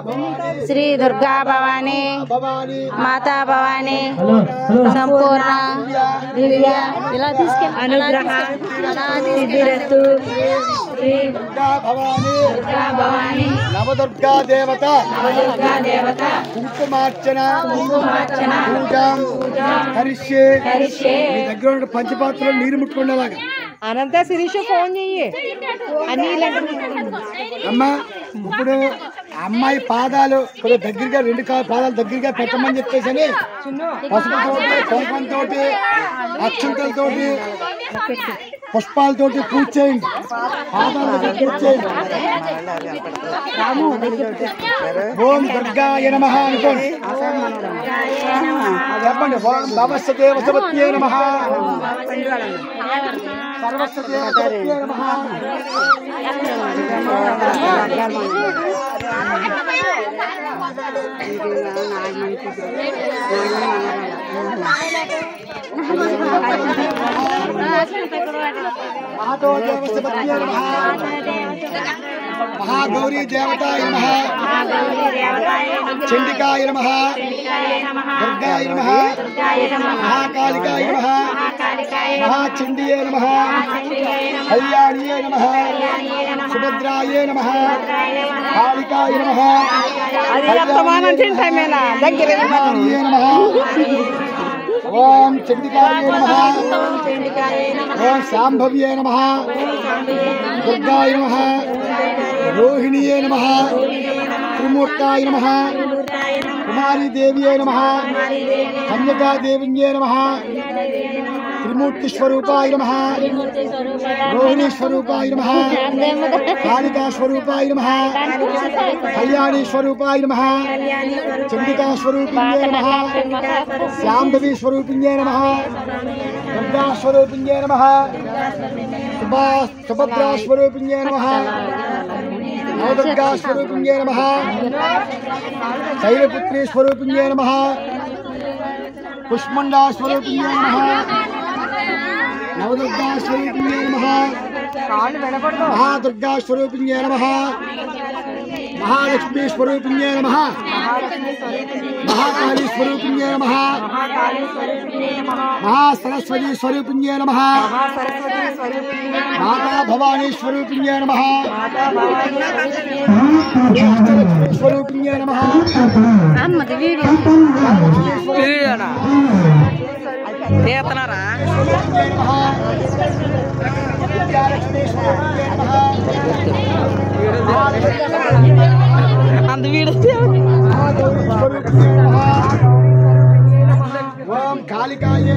श्री दुर्गा भवानी माता भवानी संपूर्ण दिव्य अनुग्रह सिद्धिरस्तु श्री दुर्गा भवानी नवदुर्गा देवता कुंकुमार्चना पूजा करिष्ये మీ దగ్గర ఉన్న పంచపాత్రలో నీరు ముట్టుకునేలాగా అనంత శిరీష ఫోన్ చెయ్యి అనిల్ అమ్మ ఇప్పుడు అమ్మాయి పాదాలు కొంచెం దగ్గరగా రెండు పాదాలు దగ్గరగా పెట్టమని చెప్పేసి పసుపుతోటి కుంకుమతోటి అక్షంతలతోటి పుష్పాలతోటి పూజ చేయండి పాదాల దగ్గర పూజ చేయండి ఓం దుర్గాయ నమః అనుకోండి చెప్పండి ఓం భవస్య దేవసవత్యే నమః సర్వస్య దేవసవత్యే నమః महागौरी देवताय नमः चंडिकाय नमः दुर्गाय नमः महाकालिकाय नमः महाचंडीये नमः कल्याणीये नमः सुभद्राय नमः कालिकाय नमः नमः ओम चंडिकाय नमः ओम शांभव्ये नमः दुर्गाय नमः रोहिणीये नमः त्रिमूर्ताय नमः कुमारी देव्ये नमः कन्यका देविन्ये नमः त्रिमूर्ति स्वरूपाय नमः रोहिणी स्वरूपाय नमः कालिका स्वरूपाय नमः कल्याणी स्वरूपाय नमः चंडिका स्वरूपिण्ये नमः शांभवी स्वरूपिण्ये नमः दुर्गा स्वरूपिण्ये नमः सुभद्रा स्वरूपिण्ये नमः नवदुर्गा स्वरूपिण्ये नमः शैलपुत्री स्वरूपिण्ये नमः पुष्पमंडा स्वरूपिण्ये नमः नवदुर्गा स्वरूपिण्ये नमः महादुर्गा स्वरूपिण्ये नमः महालक्ष्मी स्वरूपिण्ये नमः महाकाली स्वरूपिण्ये नमः महासरस्वती स्वरूपिण्ये नमः माता भवानी स्वरूपिण्ये नमः स्वरूपिण्ये नमः అంత వీడియో ओम कालिकाय